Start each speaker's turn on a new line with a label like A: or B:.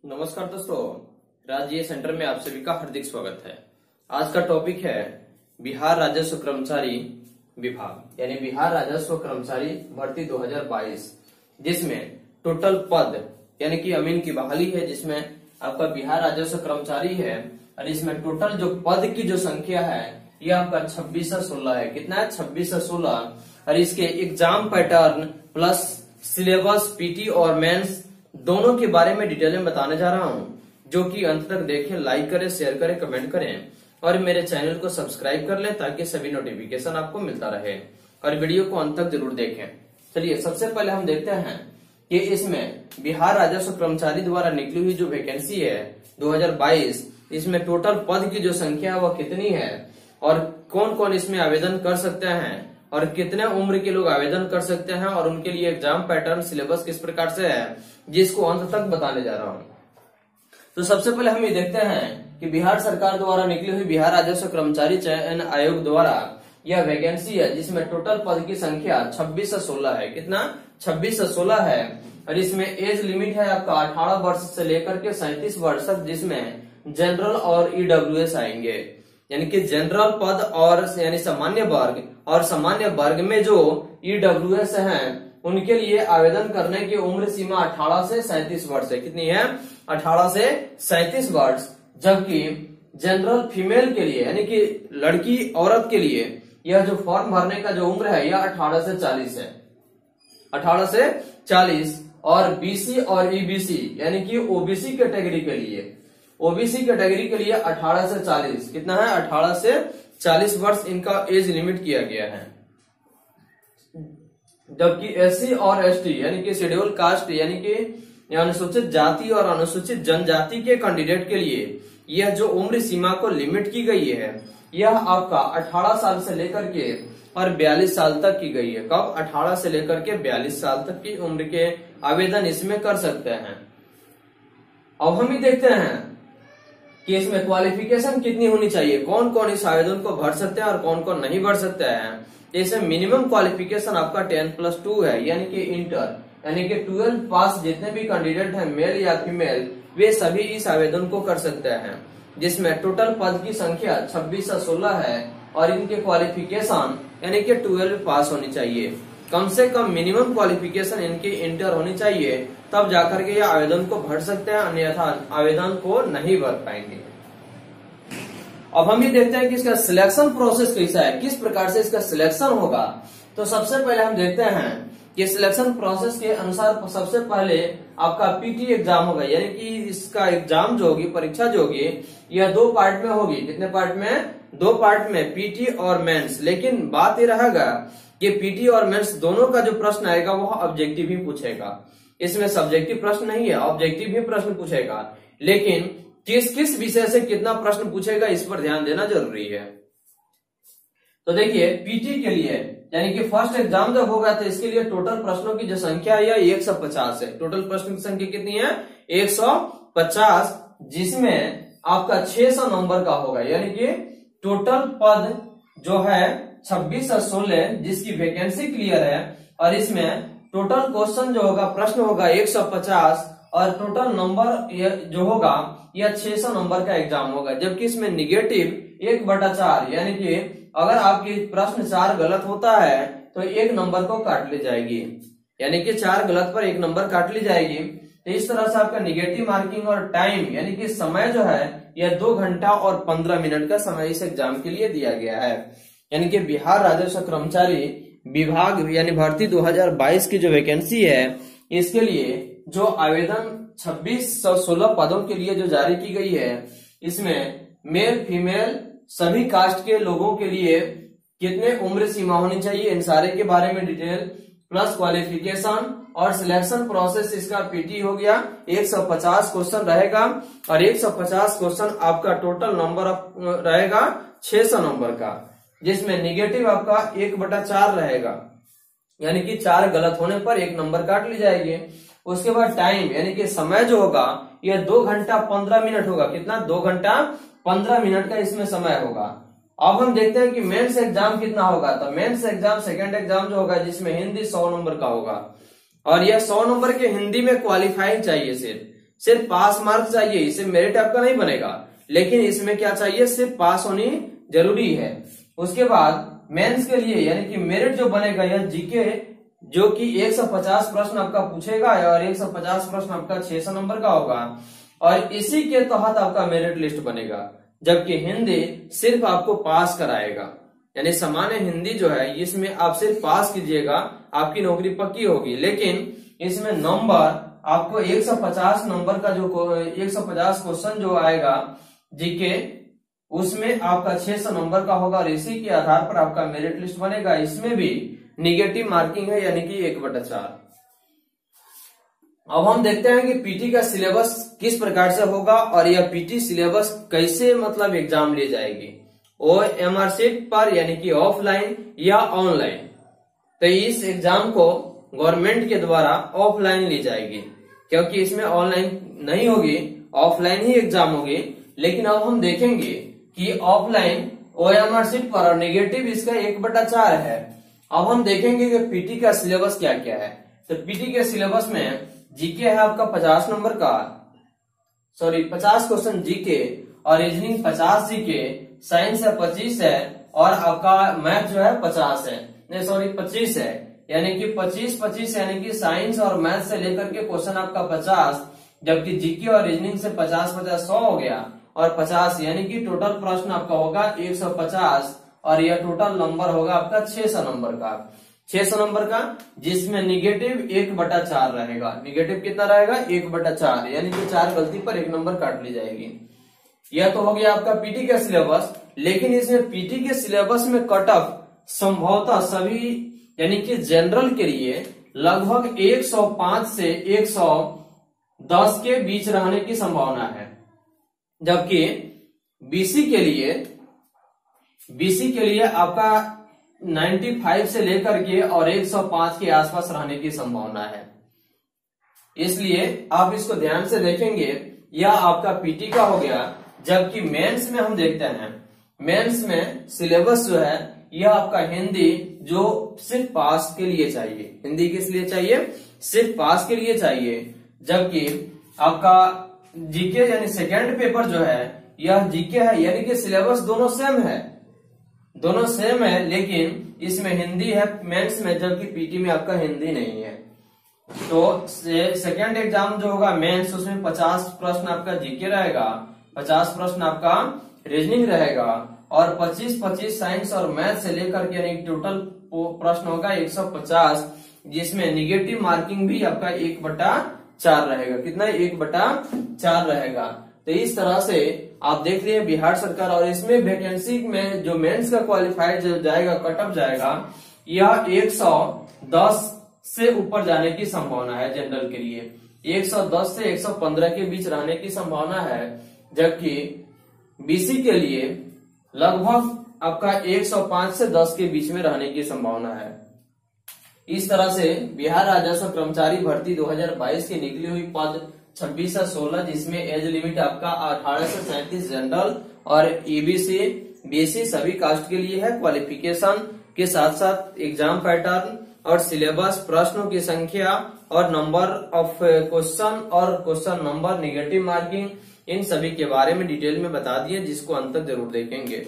A: नमस्कार दोस्तों, राज्य सेंटर में आप सभी का हार्दिक स्वागत है। आज का टॉपिक है बिहार राजस्व कर्मचारी विभाग यानी बिहार राजस्व कर्मचारी भर्ती 2022, जिसमें टोटल पद यानी कि अमीन की बहाली है, जिसमें आपका बिहार राजस्व कर्मचारी है और इसमें टोटल जो पद की जो संख्या है ये आपका 26 से 16 है। कितना है? 26 से 16। और इसके exam pattern plus syllabus, PT और मेंस दोनों के बारे में डिटेल में बताने जा रहा हूं, जो कि अंत तक देखें, लाइक करें, शेयर करें, कमेंट करें और मेरे चैनल को सब्सक्राइब कर लें ताकि सभी नोटिफिकेशन आपको मिलता रहे और वीडियो को अंत तक जरूर देखें। चलिए सबसे पहले हम देखते हैं कि इसमें बिहार राजस्व कर्मचारी द्वारा निकली हुई जो वैकेंसी है 2022, इसमें टोटल पद की जो संख्या है वह कितनी है और कौन कौन इसमें आवेदन कर सकते हैं और कितने उम्र के लोग आवेदन कर सकते हैं और उनके लिए एग्जाम पैटर्न, सिलेबस किस प्रकार से है, जिसको अंत तक बताने जा रहा हूं। तो सबसे पहले हम ये देखते हैं कि बिहार सरकार द्वारा निकली हुई बिहार राजस्व कर्मचारी चयन आयोग द्वारा यह वैकेंसी है, जिसमें टोटल पद की संख्या 26 से 16 है। कितना? 26 से 16 है। और इसमें एज लिमिट है आपका 18 वर्ष से लेकर के 37 वर्ष तक, जिसमें जनरल और ईडब्ल्यूएस आएंगे, यानी कि जनरल पद और यानी सामान्य वर्ग और सामान्य वर्ग में जो ईडब्ल्यूएस हैं उनके लिए आवेदन करने की उम्र सीमा 18 से 37 वर्ष है। कितनी है? 18 से 37 वर्ष। जबकि जनरल फीमेल के लिए यानी कि लड़की औरत के लिए यह जो फॉर्म भरने का जो उम्र है यह 18 से 40 है। 18 से 40। और बीसी और ईबीसी यानी कि ओबीसी कैटेगरी के लिए, ओबीसी कैटेगरी के लिए 18 से 40। कितना है? 18 से 40 वर्ष इनका एज लिमिट किया गया है। जबकि एससी और एसटी यानी कि शेड्यूल कास्ट यानी कि अनुसूचित जाति और अनुसूचित जनजाति के कैंडिडेट के लिए यह जो उम्र सीमा को लिमिट की गई है यह आपका 18 साल से लेकर के और 42 साल तक की गई है। कब? 18 से लेकर के 42 साल तक की उम्र के आवेदन इसमें कर सकते हैं। अब हम ही देखते हैं कि इसमें क्वालिफिकेशन कितनी होनी चाहिए, कौन कौन इस आवेदन को भर सकते हैं और कौन कौन नहीं भर सकते हैं। जैसे मिनिमम क्वालिफिकेशन आपका 10+2 है, यानी कि इंटर यानी कि 12 पास जितने भी कैंडिडेट हैं मेल या फीमेल वे सभी इस आवेदन को कर सकते हैं, जिसमें टोटल पद की संख्या 26 से 16 है और इनके क्वालिफिकेशन यानी कि 12 पास होनी चाहिए। कम से कम मिनिमम क्वालिफिकेशन इनकी इंटर होनी चाहिए, तब जाकर के ये आवेदन को भर सकते हैं, अन्यथा आवेदन को नहीं भर पाएंगे। अब हम ये देखते हैं कि इसका सिलेक्शन प्रोसेस कैसा है, किस प्रकार से इसका सिलेक्शन होगा। तो सबसे पहले हम देखते हैं कि सिलेक्शन प्रोसेस के अनुसार सबसे पहले आपका पीटी एग्जाम होगा, यानी कि इसका एग्जाम जो होगी, परीक्षा जो होगी, यह 2 पार्ट में होगी। कितने पार्ट में? 2 पार्ट में, पीटी और मेंस। लेकिन बात ये रहेगा कि पीटी और मेंस दोनों का जो प्रश्न आएगा वह ऑब्जेक्टिव ही पूछेगा। इसमें सब्जेक्टिव प्रश्न नहीं है, ऑब्जेक्टिव ही प्रश्न पूछेगा। लेकिन किस किस विषय से कितना प्रश्न पूछेगा इस पर ध्यान देना जरूरी है। तो देखिए पीटी के लिए यानी कि फर्स्ट एग्जाम जब होगा तो इसके लिए टोटल प्रश्नों की जो संख्या है 150 है। टोटल प्रश्नों की संख्या कितनी है? 150, जिसमें आपका 600 नंबर का होगा, यानी कि टोटल पद जो है 26 से 16 जिसकी वैकेंसी क्लियर है। और इसमें टोटल क्वेश्चन जो होगा, प्रश्न होगा 150 और टोटल नंबर जो होगा यह 600 नंबर का एग्जाम होगा। जबकि इसमें निगेटिव 1/4 यानी कि अगर आपकी प्रश्न 4 गलत होता है तो 1 नंबर को काट ली जाएगी, यानी कि 4 गलत पर 1 नंबर काट ली जाएगी। तो इस तरह से आपका निगेटिव मार्किंग और टाइम यानी कि समय जो है यह 2 घंटा और 15 मिनट का समय इस एग्जाम के लिए दिया गया है। यानी कि बिहार राजस्व कर्मचारी विभाग यानी भर्ती 2022 की जो वैकेंसी है इसके लिए जो आवेदन 26 से 16 पदों के लिए जो जारी की गई है, इसमें मेल फीमेल सभी कास्ट के लोगों के लिए कितने उम्र सीमा होनी चाहिए, इन सारे के बारे में डिटेल प्लस क्वालिफिकेशन और सिलेक्शन प्रोसेस। इसका पीटी हो गया, 150 क्वेश्चन रहेगा और 150 क्वेश्चन आपका टोटल नंबर रहेगा 600 नंबर का, जिसमें निगेटिव आपका 1/4 रहेगा, यानी कि 4 गलत होने पर 1 नंबर काट ली जाएगी। उसके बाद टाइम यानी कि समय जो होगा यह 2 घंटा 15 मिनट होगा। कितना? 2 घंटा 15 मिनट का इसमें समय होगा। अब हम देखते हैं कि मेंस एग्जाम कितना होगा। तो मेंस एग्जाम सेकंड एग्जाम जो होगा जिसमें हिंदी 100 नंबर का होगा और यह 100 नंबर के हिंदी में क्वालिफाइंग चाहिए, सिर्फ पास मार्क चाहिए, इससे मेरिट आपका नहीं बनेगा, लेकिन इसमें क्या चाहिए, सिर्फ पास होनी जरूरी है। उसके बाद मेंस के लिए यानी कि मेरिट जो बनेगा यह जीके, जो कि 150 प्रश्न आपका पूछेगा और 150 प्रश्न आपका 600 नंबर का होगा, और इसी के तहत आपका मेरिट लिस्ट बनेगा। जबकि हिंदी सिर्फ आपको पास कराएगा, यानी सामान्य हिंदी जो है इसमें आप सिर्फ पास कीजिएगा, आपकी नौकरी पक्की होगी। लेकिन इसमें नंबर आपको 150 नंबर का जो 150 क्वेश्चन जो आएगा जीके, उसमें आपका 600 नंबर का होगा और इसी के आधार पर आपका मेरिट लिस्ट बनेगा। इसमें भी निगेटिव मार्किंग है, यानी कि 1/4। अब हम देखते हैं कि पीटी का सिलेबस किस प्रकार से होगा और यह पीटी सिलेबस कैसे मतलब एग्जाम ली जाएगी, OMR शीट पर यानी कि ऑफलाइन या ऑनलाइन। तो इस एग्जाम को गवर्नमेंट के द्वारा ऑफलाइन ली जाएगी, क्योंकि इसमें ऑनलाइन नहीं होगी, ऑफलाइन ही एग्जाम होगी। लेकिन अब हम देखेंगे कि ऑफलाइन OMR शीट पर और नेगेटिव इसका 1/4 है। अब हम देखेंगे कि पीटी का सिलेबस क्या क्या है। तो पीटी के सिलेबस में जीके है आपका 50 नंबर का, 50 क्वेश्चन जीके, और रीजनिंग 50 जीके, साइंस है 25 है, और आपका मैथ जो है 50 है, 25 है, यानी कि 25 यानी कि साइंस और मैथ से लेकर के क्वेश्चन आपका 50, जबकि जीके और रीजनिंग से 50 100 हो गया, और 50 यानी कि टोटल प्रश्न आपका होगा 150, और यह टोटल नंबर होगा आपका 600 नंबर का, 600 नंबर का, जिसमें निगेटिव 1/4 रहेगा। निगेटिव कितना रहेगा, 1/4, यानी कि 4 गलती पर 1 नंबर काट ली जाएगी। यह तो हो गया आपका पीटी का सिलेबस। लेकिन इसमें पीटी के सिलेबस में कट ऑफ संभवतः सभी यानी कि जनरल के लिए लगभग 105 से 110 के बीच रहने की संभावना है, जबकि बीसी के लिए आपका 95 से लेकर के और 105 के आसपास रहने की संभावना है। इसलिए आप इसको ध्यान से देखेंगे। यह आपका पीटी का हो गया। जबकि मेंस में हम देखते हैं, मेंस में सिलेबस जो है यह आपका हिंदी जो सिर्फ पास के लिए चाहिए, हिंदी किस लिए चाहिए, सिर्फ पास के लिए चाहिए। जबकि आपका जीके यानी सेकेंड पेपर जो है यह जीके है, यानी कि सिलेबस दोनों सेम है, लेकिन इसमें हिंदी है मेंस में, जबकि पीटी में आपका हिंदी नहीं है। तो सेकेंड एग्जाम जो होगा मेंस, उसमें 50 प्रश्न आपका जीके रहेगा, 50 प्रश्न आपका रीजनिंग रहेगा, और 25 साइंस और मैथ से लेकर के यानी टोटल प्रश्न होगा 150, जिसमें निगेटिव मार्किंग भी आपका 1/4 रहेगा। कितना, 1/4 रहेगा। तो इस तरह से आप देख रहे हैं बिहार सरकार, और इसमें वैकेंसी में जो मेंस का क्वालिफाइड जो जाएगा, कट ऑफ जाएगा, यह 110 से ऊपर जाने की संभावना है। जनरल के लिए 110 से 115 के बीच रहने की संभावना है, जबकि बीसी के लिए लगभग आपका 105 से 10 के बीच में रहने की संभावना है। इस तरह से बिहार राजस्व कर्मचारी भर्ती 2022 की निकली हुई पद 26 से 16, जिसमें एज लिमिट आपका 18 से 37 जनरल और ईबीसी बीसी सभी कास्ट के लिए है। क्वालिफिकेशन के साथ साथ एग्जाम पैटर्न और सिलेबस, प्रश्नों की संख्या और नंबर ऑफ क्वेश्चन और क्वेश्चन नंबर, निगेटिव मार्किंग, इन सभी के बारे में डिटेल में बता दिए, जिसको अंत तक जरूर देखेंगे।